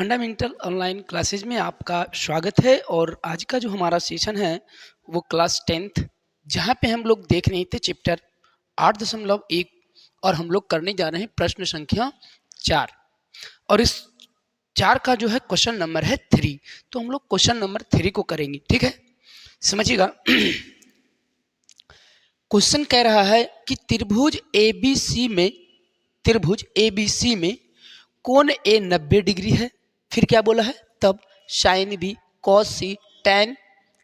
Fundamental online classes में आपका स्वागत है। और आज का जो हमारा सेशन है वो क्लास 10th, जहाँ पे हम लोग देख रहे थे चैप्टर 8.1 और हम लोग करने जा रहे हैं प्रश्न संख्या 4। और इस 4 का जो है क्वेश्चन नंबर है 3। तो हम लोग क्वेश्चन नंबर 3 को करेंगे, ठीक है, समझिएगा। क्वेश्चन कह रहा है कि त्रिभुज ABC में कोण ए 90 डिग्री है, फिर क्या बोला है, तब साइन बी, कॉस सी, टैन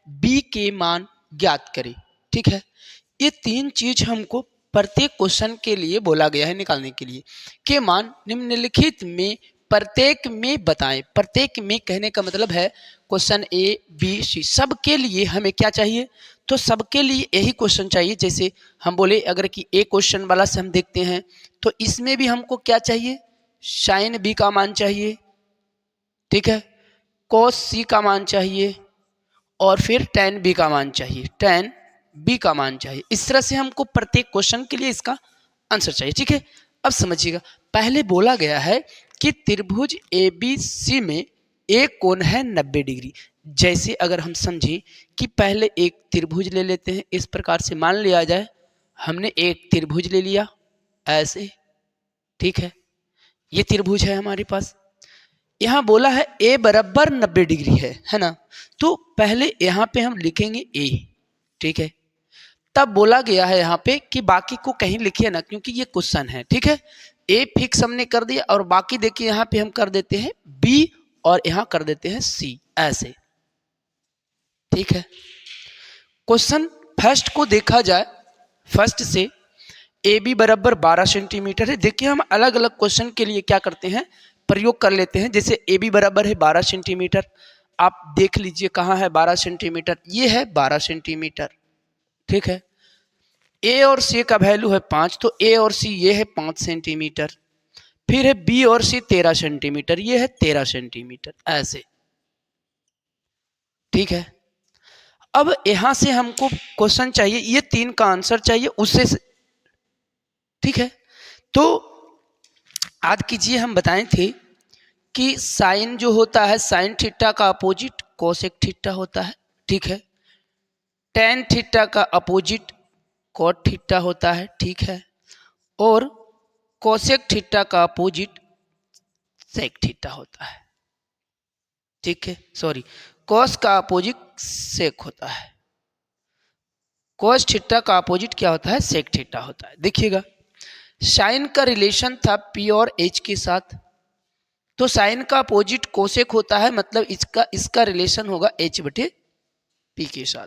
बी के मान ज्ञात करें। ठीक है, ये तीन चीज हमको प्रत्येक क्वेश्चन के लिए बोला गया है निकालने के लिए। के मान निम्नलिखित में प्रत्येक में बताएं। प्रत्येक में कहने का मतलब है क्वेश्चन ए बी सी सबके लिए हमें क्या चाहिए, तो सबके लिए यही क्वेश्चन चाहिए। जैसे हम बोले अगर कि ए क्वेश्चन वाला से हम देखते हैं तो इसमें भी हमको क्या चाहिए, साइन बी का मान चाहिए, ठीक है, कॉस सी का मान चाहिए और फिर टैन बी का मान चाहिए, टैन बी का मान चाहिए। इस तरह से हमको प्रत्येक क्वेश्चन के लिए इसका आंसर चाहिए। ठीक है, अब समझिएगा, पहले बोला गया है कि त्रिभुज ABC में एक कोण है 90 डिग्री। जैसे अगर हम समझें कि पहले एक त्रिभुज ले लेते हैं, इस प्रकार से मान लिया जाए हमने एक त्रिभुज ले लिया ऐसे, ठीक है, ये त्रिभुज है हमारे पास। यहाँ बोला है ए बराबर 90 डिग्री है ना, तो पहले यहाँ पे हम लिखेंगे ए, ठीक है। तब बोला गया है यहाँ पे कि बाकी को कहीं लिखिए ना, क्योंकि ये क्वेश्चन है, ठीक है। ए फिक्स हमने कर दिया और बाकी देखिए यहाँ पे हम कर देते हैं बी और यहाँ कर देते हैं सी ऐसे, ठीक है। क्वेश्चन फर्स्ट को देखा जाए, फर्स्ट से ए बी बराबर 12 सेंटीमीटर है। देखिए हम अलग अलग क्वेश्चन के लिए क्या करते हैं, प्रयोग कर लेते हैं। जैसे ए बी बराबर है 12 सेंटीमीटर, आप देख लीजिए कहाँ है 12 सेंटीमीटर, ये है 12 सेंटीमीटर, ठीक है। ए और सी का वैल्यू है 5, तो ए और सी ये है 5 सेंटीमीटर। फिर है बी और सी 13 सेंटीमीटर, ये है 13 सेंटीमीटर ऐसे, ठीक है। अब यहां से हमको क्वेश्चन चाहिए, ये तीन का आंसर चाहिए उससे, ठीक है। तो याद कीजिए हम बताए थे कि साइन जो होता है, साइन थीटा का अपोजिट कोसेक थीटा होता है, ठीक है। टैन थीटा का अपोजिट कॉट थीटा होता है, ठीक है। और कोसेक थीटा का अपोजिट सेक थीटा होता है, ठीक है। सॉरी, कॉस का अपोजिट सेक होता है, कॉस थीटा का अपोजिट क्या होता है, सेक थीटा होता है। देखिएगा, साइन का रिलेशन था पी और एच के साथ, तो साइन का अपोजिट कोसेक होता है, मतलब इसका रिलेशन होगा एच बटे पी के साथ।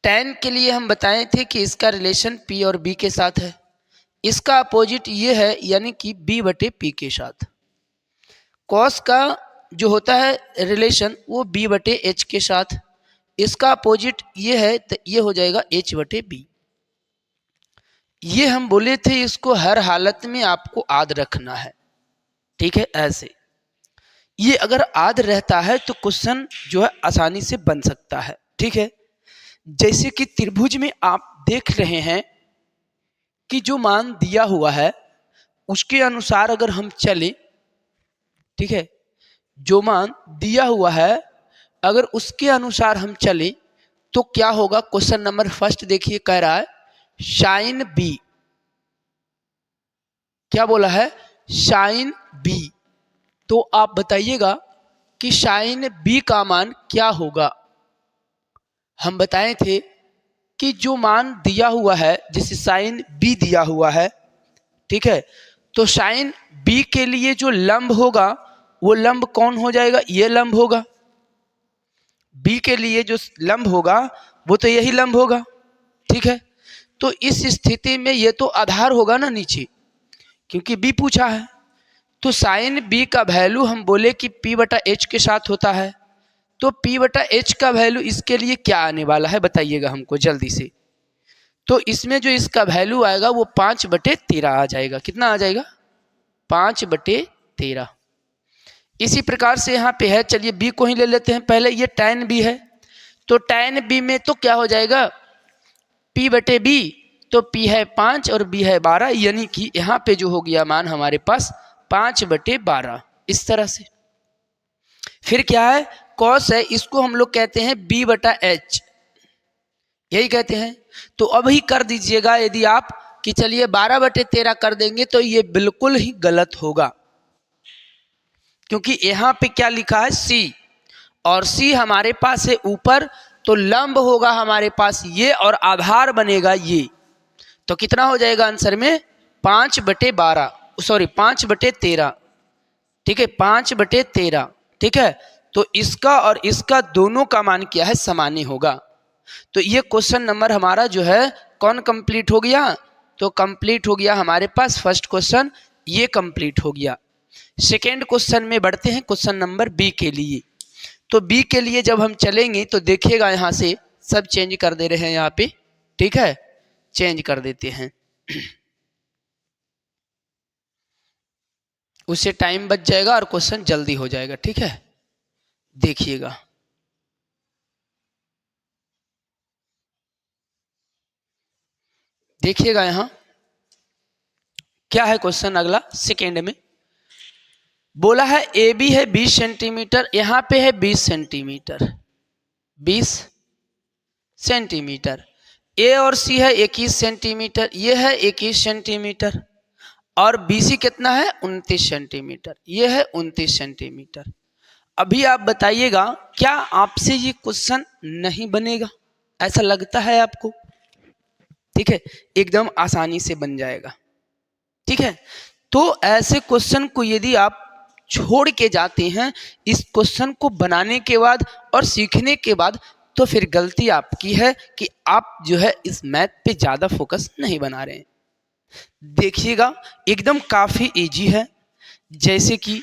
टैन के लिए हम बताए थे कि इसका रिलेशन पी और बी के साथ है, इसका अपोजिट ये है यानी कि बी बटे पी के साथ। कॉस का जो होता है रिलेशन वो बी बटे एच के साथ, इसका अपोजिट ये है तो ये हो जाएगा एच बटे बी। ये हम बोले थे इसको हर हालत में आपको याद रखना है, ठीक है। ऐसे ये अगर याद रहता है तो क्वेश्चन जो है आसानी से बन सकता है, ठीक है। जैसे कि त्रिभुज में आप देख रहे हैं कि जो मान दिया हुआ है उसके अनुसार अगर हम चलें, ठीक है, जो मान दिया हुआ है अगर उसके अनुसार हम चलें तो क्या होगा। क्वेश्चन नंबर फर्स्ट देखिए, कह रहा है साइन बी, क्या बोला है, साइन बी। तो आप बताइएगा कि साइन बी का मान क्या होगा। हम बताए थे कि जो मान दिया हुआ है, जैसे साइन बी दिया हुआ है, ठीक है, तो साइन बी के लिए जो लंब होगा वो लंब कौन हो जाएगा, ये लंब होगा। बी के लिए जो लंब होगा वो तो यही लंब होगा, ठीक है। तो इस स्थिति में ये तो आधार होगा ना नीचे, क्योंकि बी पूछा है। तो साइन बी का वैल्यू हम बोले कि पी बटा एच के साथ होता है, तो पी बटा एच का वैल्यू इसके लिए क्या आने वाला है बताइएगा हमको जल्दी से। तो इसमें जो इसका वैल्यू आएगा वो 5/13 आ जाएगा। कितना आ जाएगा, 5/13। इसी प्रकार से यहाँ पे है, चलिए बी को ही ले लेते हैं पहले। ये टैन बी है, तो टैन बी में तो क्या हो जाएगा, पी बटे बी, तो पी है 5 और बी है 12, यानी कि यहाँ पे जो हो गया मान हमारे पास 5/12 इस तरह से, फिर क्या है, कॉस है, इसको हम लोग कहते हैं b बटा एच, यही कहते हैं। तो अभी कर दीजिएगा, यदि आप कि चलिए 12/13 कर देंगे तो ये बिल्कुल ही गलत होगा, क्योंकि यहाँ पे क्या लिखा है c, और c हमारे पास है ऊपर, तो लंब होगा हमारे पास ये और आधार बनेगा ये। तो कितना हो जाएगा आंसर में 5/12, सॉरी 5/13, ठीक है 5/13, ठीक है। तो इसका और इसका दोनों का मान क्या है, समान होगा। तो ये क्वेश्चन नंबर हमारा जो है कौन कंप्लीट हो गया, तो कंप्लीट हो गया हमारे पास फर्स्ट क्वेश्चन, ये कंप्लीट हो गया। सेकेंड क्वेश्चन में बढ़ते हैं, क्वेश्चन नंबर बी के लिए। तो बी के लिए जब हम चलेंगे तो देखिएगा यहाँ से सब चेंज कर दे रहे हैं यहाँ पे, ठीक है, चेंज कर देते हैं उससे टाइम बच जाएगा और क्वेश्चन जल्दी हो जाएगा, ठीक है। देखिएगा देखिएगा यहाँ क्या है क्वेश्चन अगला सेकेंड में। बोला है ए बी है 20 सेंटीमीटर, यहाँ पे है 20 सेंटीमीटर, 20 सेंटीमीटर। ए और सी है 21 सेंटीमीटर, ये है 21 सेंटीमीटर, और बी सी कितना है 29 सेंटीमीटर, ये है 29 सेंटीमीटर। अभी आप बताइएगा क्या आपसे ये क्वेश्चन नहीं बनेगा, ऐसा लगता है आपको? ठीक है, एकदम आसानी से बन जाएगा, ठीक है। तो ऐसे क्वेश्चन को यदि आप छोड़ के जाते हैं इस क्वेश्चन को बनाने के बाद और सीखने के बाद, तो फिर गलती आपकी है कि आप जो है इस मैथ पे ज़्यादा फोकस नहीं बना रहे हैं। देखिएगा एकदम काफ़ी इजी है। जैसे कि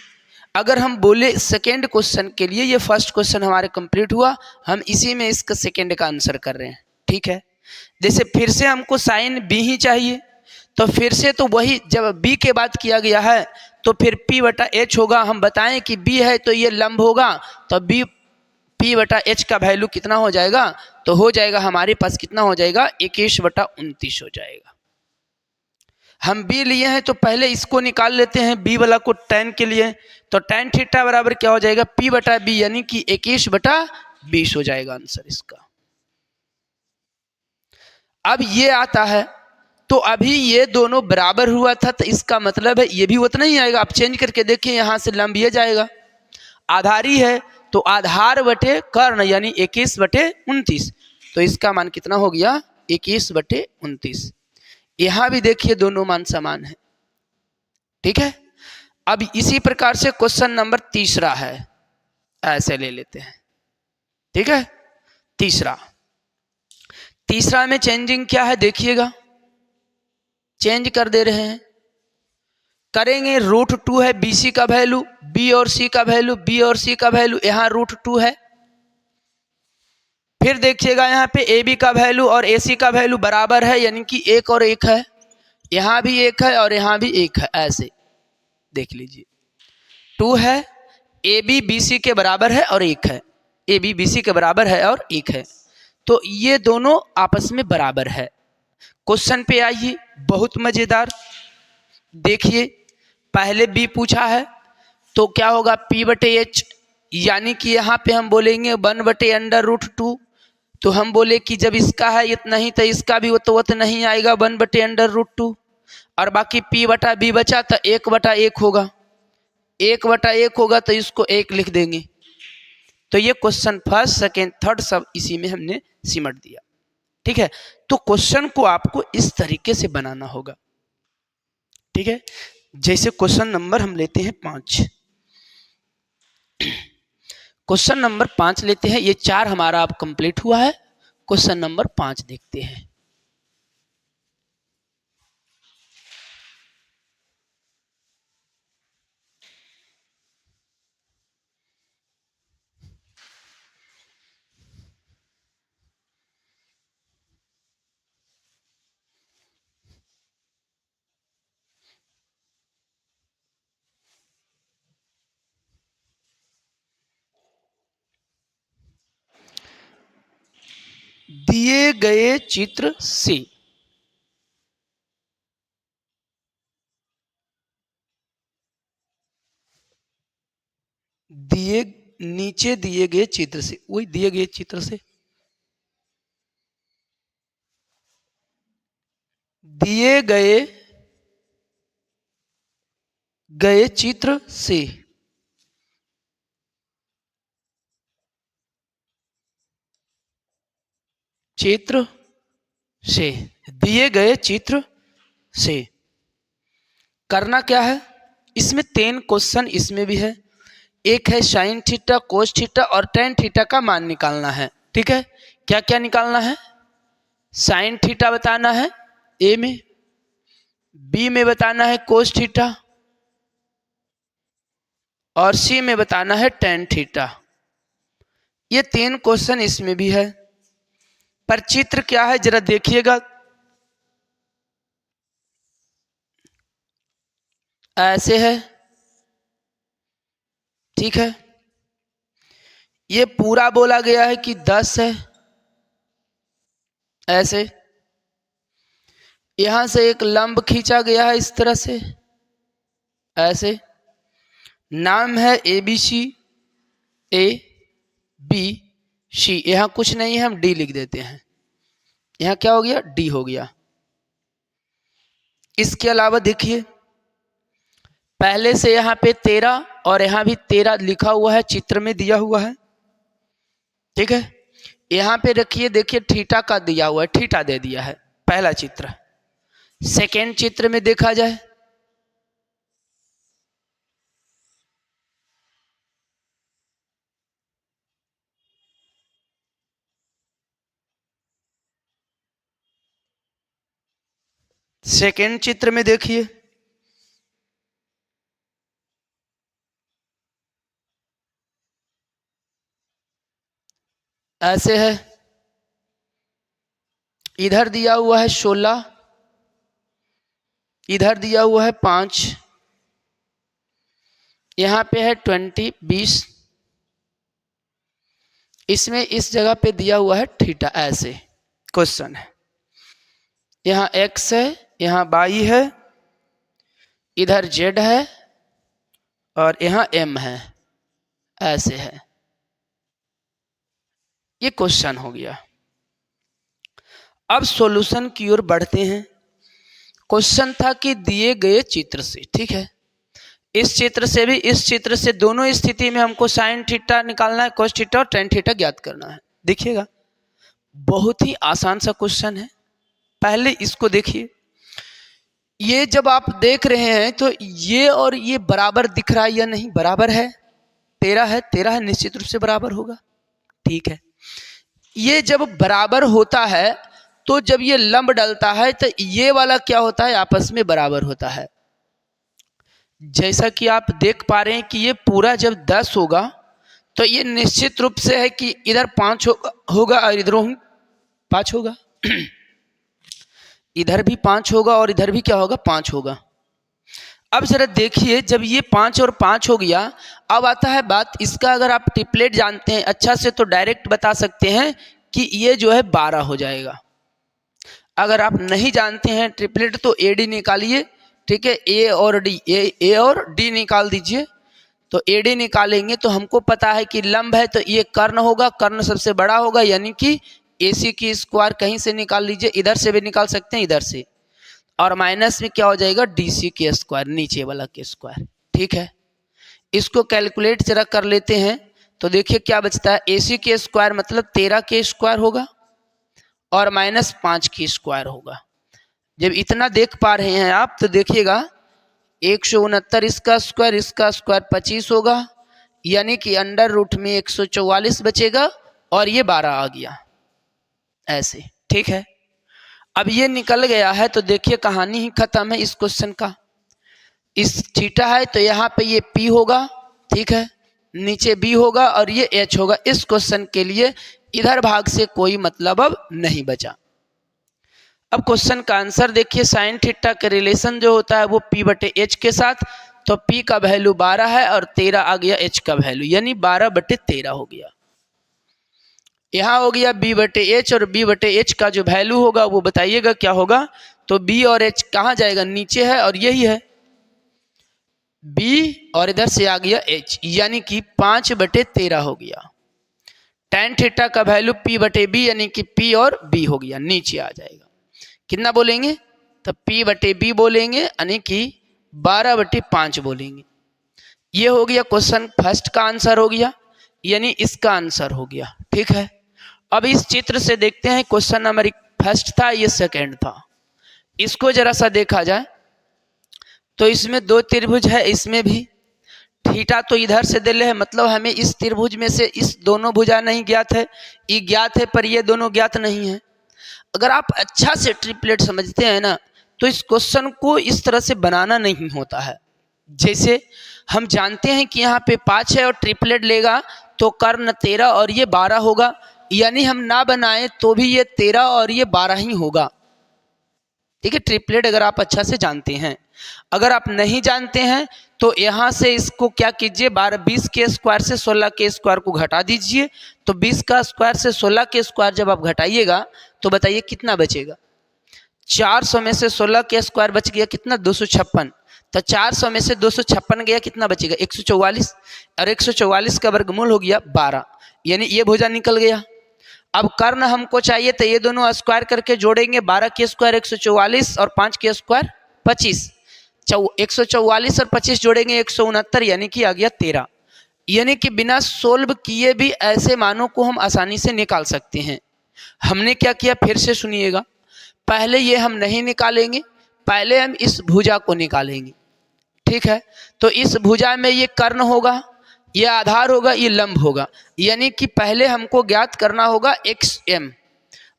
अगर हम बोले सेकेंड क्वेश्चन के लिए, ये फर्स्ट क्वेश्चन हमारे कंप्लीट हुआ, हम इसी में इसका सेकेंड का आंसर कर रहे हैं, ठीक है। जैसे फिर से हमको साइन बी ही चाहिए, तो फिर से तो वही जब बी के बाद किया गया है तो फिर पी बटा एच होगा। हम बताएं कि बी है तो ये लंब होगा, तो बी पी बटा एच का वैल्यू कितना हो जाएगा, तो हो जाएगा हमारे पास कितना हो जाएगा 21/29 हो जाएगा। हम बी लिए हैं तो पहले इसको निकाल लेते हैं, बी वाला को tan के लिए, तो tan थीटा बराबर क्या हो जाएगा p बटा बी, यानी कि 21/20 हो जाएगा आंसर इसका। अब ये आता है तो अभी ये दोनों बराबर हुआ था, तो इसका मतलब है ये भी उतना ही आएगा। आप चेंज करके देखिए, यहाँ से लंब ये जाएगा, आधारी है तो आधार बटे कर्ण यानी 21/29, तो इसका मान कितना हो गया 21/29। यहाँ भी देखिए दोनों मान समान है, ठीक है। अब इसी प्रकार से क्वेश्चन नंबर तीसरा है, ऐसे ले लेते हैं, ठीक है। तीसरा में चेंजिंग क्या है देखिएगा, चेंज कर दे रहे हैं, करेंगे √2 है बी सी का वैल्यू, बी और सी का वैल्यू, बी और सी का वैल्यू यहाँ √2 है। फिर देखिएगा यहाँ पे ए बी का वैल्यू और ए सी का वैल्यू बराबर है, यानी कि 1 और 1 है, यहाँ भी 1 है और यहाँ भी 1 है, ऐसे देख लीजिए 2 है, ए बी बी सी के बराबर है और 1 है, ए बी बी सी के बराबर है और 1 है, तो ये दोनों आपस में बराबर है। क्वेश्चन पे आइए, बहुत मजेदार। देखिए पहले बी पूछा है तो क्या होगा p/h, यानी कि यहाँ पे हम बोलेंगे 1/√2, तो हम बोले कि जब इसका है इतना ही तो इसका भी तो उतना नहीं आएगा 1/√2, और बाकी p/b बचा तो 1/1 होगा, 1/1 होगा तो इसको 1 लिख देंगे। तो ये क्वेश्चन फर्स्ट सेकेंड थर्ड सब इसी में हमने सिमट दिया, ठीक है। तो क्वेश्चन को आपको इस तरीके से बनाना होगा, ठीक है। जैसे क्वेश्चन नंबर हम लेते हैं 5, क्वेश्चन नंबर 5 लेते हैं, ये 4 हमारा अब कंप्लीट हुआ है। क्वेश्चन नंबर 5 देखते हैं। दिए गए चित्र से दिए नीचे दिए गए चित्र से, वही दिए गए चित्र से, दिए गए चित्र से चित्र से दिए गए चित्र से करना क्या है। इसमें 3 क्वेश्चन इसमें भी है। एक है साइन थीटा, कोस थीटा और टेन थीटा का मान निकालना है। ठीक है, क्या क्या निकालना है। साइन थीटा बताना है ए में, बी में बताना है कोस थीटा और सी में बताना है टेन थीटा। ये 3 क्वेश्चन इसमें भी है। पर चित्र क्या है जरा देखिएगा, ऐसे है। ठीक है, ये पूरा बोला गया है कि 10 है, ऐसे। यहां से एक लंब खींचा गया है इस तरह से, ऐसे। नाम है ABC, ABC। यहां कुछ नहीं है, हम D लिख देते हैं। यहां क्या हो गया, D हो गया। इसके अलावा देखिए, पहले से यहां पे 13 और यहां भी 13 लिखा हुआ है, चित्र में दिया हुआ है। ठीक है, यहां पे रखिए, देखिए थीटा का दिया हुआ है, थीटा दे दिया है, पहला चित्र। सेकेंड चित्र में देखा जाए, सेकेंड चित्र में देखिए, ऐसे है। इधर दिया हुआ है 16, इधर दिया हुआ है 5, यहां पे है 20। इसमें इस जगह पे दिया हुआ है थीटा, ऐसे क्वेश्चन है। यहां x है, यहां y है, इधर z है और यहां m है, ऐसे है। ये क्वेश्चन हो गया। अब सॉल्यूशन की ओर बढ़ते हैं। क्वेश्चन था कि दिए गए चित्र से, ठीक है, इस चित्र से भी इस चित्र से, दोनों स्थिति में हमको साइन थीटा निकालना है, कोस थीटा और टेन थीटा ज्ञात करना है। देखिएगा, बहुत ही आसान सा क्वेश्चन है। पहले इसको देखिए, ये जब आप देख रहे हैं तो ये और ये बराबर दिख रहा है या नहीं, बराबर है। 13 है, 13 है, निश्चित रूप से बराबर होगा। ठीक है, ये जब बराबर होता है तो जब ये लंब डलता है तो ये वाला क्या होता है, आपस में बराबर होता है। जैसा कि आप देख पा रहे हैं कि ये पूरा जब 10 होगा तो ये निश्चित रूप से है कि इधर 5 होगा और इधर 5 होगा। इधर भी 5 होगा और इधर भी क्या होगा, 5 होगा। अब जरा देखिए, जब ये 5 और 5 हो गया, अब आता है बात इसका। अगर आप ट्रिपलेट जानते हैं अच्छा से तो डायरेक्ट बता सकते हैं कि ये जो है 12 हो जाएगा। अगर आप नहीं जानते हैं ट्रिपलेट तो AD निकालिए। ठीक है, A और D, A और D निकाल दीजिए। तो AD निकालेंगे तो हमको पता है कि लंब है तो ये कर्ण होगा, कर्ण सबसे बड़ा होगा, यानी कि AC की स्क्वायर कहीं से निकाल लीजिए, इधर से भी निकाल सकते हैं, इधर से। और माइनस में क्या हो जाएगा, DC के स्क्वायर, नीचे वाला के स्क्वायर। ठीक है, इसको कैलकुलेट जरा कर लेते हैं तो देखिए क्या बचता है। AC के स्क्वायर मतलब 13 के स्क्वायर होगा और -5 की स्क्वायर होगा। जब इतना देख पा रहे हैं आप तो देखिएगा 169 इसका स्क्वायर 25 होगा, यानी कि अंडर रूट में 144 बचेगा और ये 12 आ गया, ऐसे। ठीक है, अब ये निकल गया है तो देखिए कहानी ही खत्म है इस क्वेश्चन का। इस थीटा है तो यहाँ पे ये P होगा, ठीक है, नीचे B होगा और ये H होगा। इस क्वेश्चन के लिए इधर भाग से कोई मतलब अब नहीं बचा। अब क्वेश्चन का आंसर देखिए, साइन थीटा के रिलेशन जो होता है वो P/H के साथ, तो P का वैल्यू 12 है और 13 आ गया H का वैल्यू, यानी 12/13 हो गया। यहाँ हो गया B/H और B/H का जो वैल्यू होगा वो बताइएगा क्या होगा। तो B और H कहाँ जाएगा, नीचे है और यही है। बी और इधर से आ गया एच, यानी कि 5/13 हो गया। tan थीटा का वैल्यू p बटे बी यानी कि p और b हो गया, नीचे आ जाएगा। कितना बोलेंगे? तो p बटे बी बोलेंगे यानी कि 12/5 बोलेंगे। ये हो गया क्वेश्चन फर्स्ट का आंसर हो गया, यानी इसका आंसर हो गया। ठीक है, अब इस चित्र से देखते हैं क्वेश्चन नंबर फर्स्ट था, ये सेकंड था। इसको जरा सा देखा जाए तो इसमें दो त्रिभुज है, इसमें भी थीटा तो इधर से दिले है, मतलब हमें इस त्रिभुज में से इस दोनों भुजा नहीं ज्ञात है, ये ज्ञात है पर ये दोनों ज्ञात नहीं है। अगर आप अच्छा से ट्रिपलेट समझते हैं ना तो इस क्वेश्चन को इस तरह से बनाना नहीं होता है। जैसे हम जानते हैं कि यहाँ पे 5 है और ट्रिपलेट लेगा तो कर्ण 13 और ये 12 होगा, यानी हम ना बनाएं तो भी ये 13 और ये 12 ही होगा। ठीक है, ट्रिपलेट अगर आप अच्छा से जानते हैं। अगर आप नहीं जानते हैं तो यहाँ से इसको क्या कीजिए, 20 के स्क्वायर से 16 के स्क्वायर को घटा दीजिए। तो 20 का स्क्वायर से 16 के स्क्वायर जब आप घटाइएगा तो बताइए कितना बचेगा। 400 में से 16 के स्क्वायर बच गया कितना, 256। तो 400 में से 256 गया, कितना बचेगा, 144। और 144 का वर्गमूल हो गया 12, यानी ये भुजा निकल गया। अब कर्ण हमको चाहिए तो ये दोनों स्क्वायर करके जोड़ेंगे, 12 के स्क्वायर 144 और 5 के स्क्वायर 25। 144 और 25 जोड़ेंगे 169, यानी कि आ गया 13। यानी कि बिना सोल्व किए भी ऐसे मानों को हम आसानी से निकाल सकते हैं। हमने क्या किया, फिर से सुनिएगा। पहले ये हम नहीं निकालेंगे, पहले हम इस भुजा को निकालेंगे। ठीक है, तो इस भुजा में ये कर्ण होगा, ये आधार होगा, ये लंब होगा। यानी कि पहले हमको ज्ञात करना होगा XM,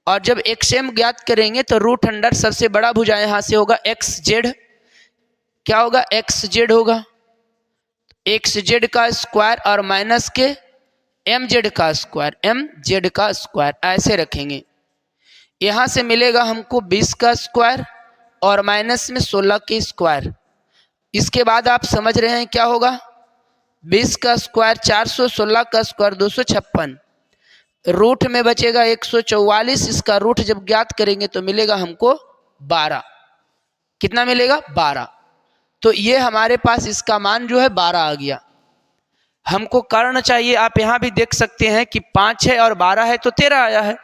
और जब XM ज्ञात करेंगे तो रूट अंडर सबसे बड़ा भुजा यहाँ से होगा XZ। क्या होगा, XZ होगा, XZ का स्क्वायर और माइनस के MZ का स्क्वायर, MZ का स्क्वायर ऐसे रखेंगे। यहाँ से मिलेगा हमको 20 का स्क्वायर और माइनस में 16 के स्क्वायर। इसके बाद आप समझ रहे हैं क्या होगा, 20 का स्क्वायर 400, 16 का स्क्वायर 256, रूट में बचेगा 144। इसका रूट जब ज्ञात करेंगे तो मिलेगा हमको 12। कितना मिलेगा, 12। तो ये हमारे पास इसका मान जो है 12 आ गया। हमको कर्ण चाहिए, आप यहाँ भी देख सकते हैं कि 5 है और 12 है तो 13 आया है।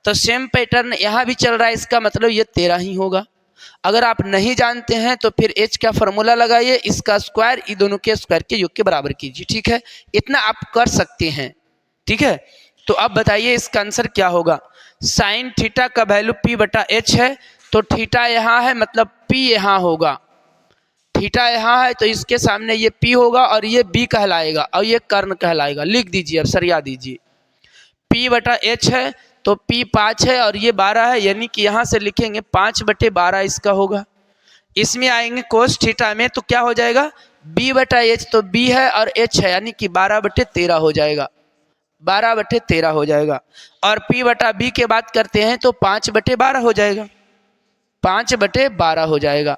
तो सेम पैटर्न यहाँ भी चल रहा है, इसका मतलब ये 13 ही होगा। अगर आप नहीं जानते हैं तो फिर h का फॉर्मूला लगाइए, इसका स्क्वायर ई दोनों के स्क्वायर के योग के बराबर कीजिए। ठीक है, इतना आप कर सकते हैं। ठीक है, तो अब बताइए इसका आंसर क्या होगा। साइन थीटा का वैल्यू p/h है, तो थीटा यहाँ है मतलब p यहाँ होगा। थीटा यहाँ है तो इसके सामने ये p होगा और ये b कहलाएगा और ये कर्ण कहलाएगा। लिख दीजिए, अब सरिया दीजिए। p/h है तो p 5 है और ये 12 है, यानी कि यहाँ से लिखेंगे 5/12 इसका होगा। इसमें आएंगे कोस थीटा में तो क्या हो जाएगा, b/h, तो b है और h है, यानी कि 12/13 हो जाएगा, 12/13 हो जाएगा। और p/b के बात करते हैं तो 5/12 हो जाएगा, 5/12 हो जाएगा।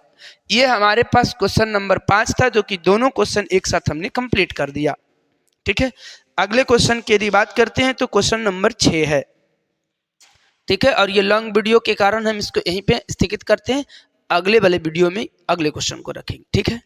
ये हमारे पास क्वेश्चन नंबर 5 था, जो कि दोनों क्वेश्चन एक साथ हमने कंप्लीट कर दिया। ठीक है, अगले क्वेश्चन की यदि बात करते हैं तो क्वेश्चन नंबर 6 है। ठीक है, और ये लॉन्ग वीडियो के कारण हम इसको यहीं पे स्थगित करते हैं। अगले वाले वीडियो में अगले क्वेश्चन को रखेंगे। ठीक है।